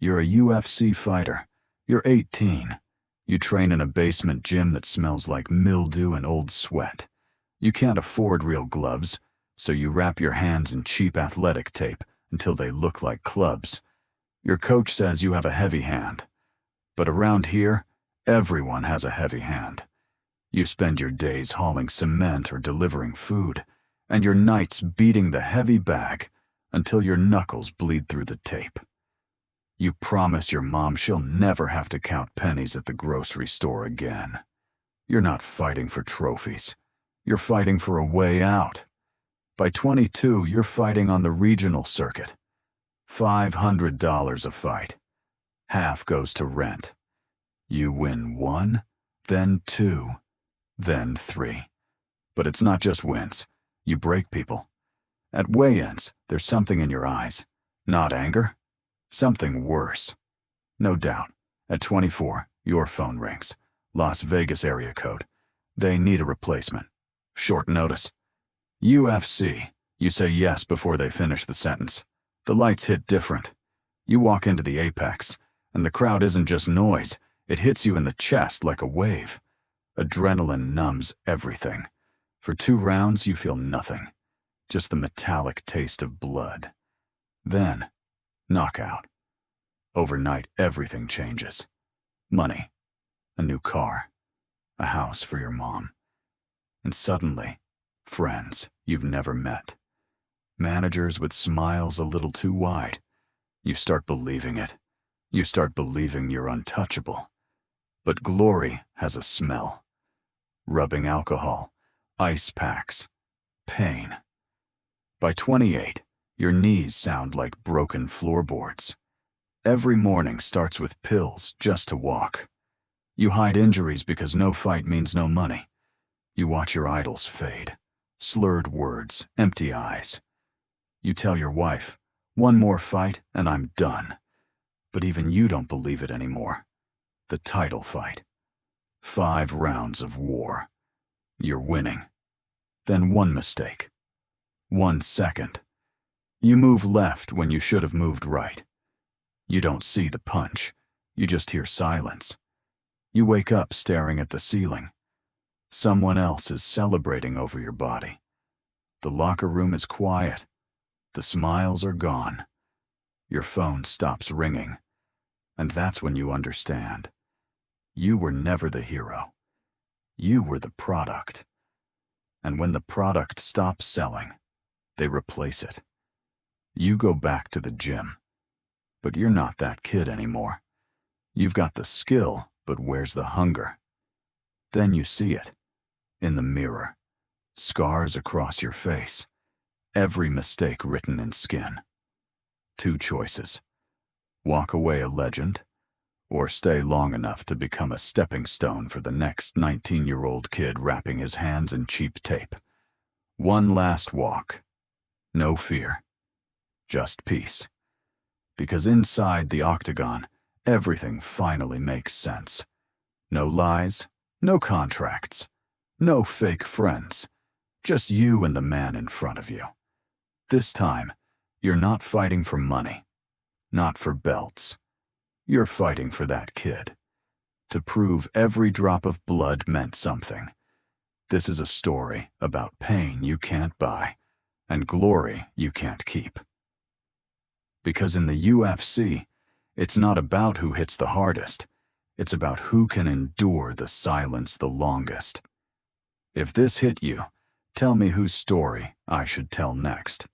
You're a UFC fighter. You're 18. You train in a basement gym that smells like mildew and old sweat. You can't afford real gloves, so you wrap your hands in cheap athletic tape until they look like clubs. Your coach says you have a heavy hand. But around here, everyone has a heavy hand. You spend your days hauling cement or delivering food, and your nights beating the heavy bag until your knuckles bleed through the tape. You promise your mom she'll never have to count pennies at the grocery store again. You're not fighting for trophies. You're fighting for a way out. By 22, you're fighting on the regional circuit. $500 a fight. Half goes to rent. You win 1, then 2, then 3. But it's not just wins. You break people. At weigh-ins, there's something in your eyes. Not anger. Something worse. No doubt. At 24, your phone rings. Las Vegas area code. They need a replacement. Short notice. UFC. You say yes before they finish the sentence. The lights hit different. You walk into the apex, and the crowd isn't just noise. It hits you in the chest like a wave. Adrenaline numbs everything. For 2 rounds, you feel nothing. Just the metallic taste of blood. Then, knockout. Overnight, everything changes. Money. A new car. A house for your mom. And suddenly, friends you've never met. Managers with smiles a little too wide. You start believing it. You start believing you're untouchable. But glory has a smell. Rubbing alcohol, ice packs, pain. By 28, your knees sound like broken floorboards. Every morning starts with pills just to walk. You hide injuries because no fight means no money. You watch your idols fade. Slurred words, empty eyes. You tell your wife, 1 more fight and I'm done. But even you don't believe it anymore. The title fight. 5 rounds of war. You're winning. Then 1 mistake. 1 second. You move left when you should have moved right. You don't see the punch. You just hear silence. You wake up staring at the ceiling. Someone else is celebrating over your body. The locker room is quiet. The smiles are gone. Your phone stops ringing. And that's when you understand. You were never the hero. You were the product. And when the product stops selling, they replace it. You go back to the gym. But you're not that kid anymore. You've got the skill, but where's the hunger? Then you see it. In the mirror. Scars across your face. Every mistake written in skin. 2 choices. Walk away a legend, or stay long enough to become a stepping stone for the next 19-year-old kid wrapping his hands in cheap tape. 1 last walk. No fear. Just peace. Because inside the octagon, everything finally makes sense. No lies, no contracts, no fake friends. Just you and the man in front of you. This time, you're not fighting for money, not for belts. You're fighting for that kid. To prove every drop of blood meant something. This is a story about pain you can't buy and glory you can't keep. Because in the UFC, it's not about who hits the hardest. It's about who can endure the silence the longest. If this hit you, tell me whose story I should tell next.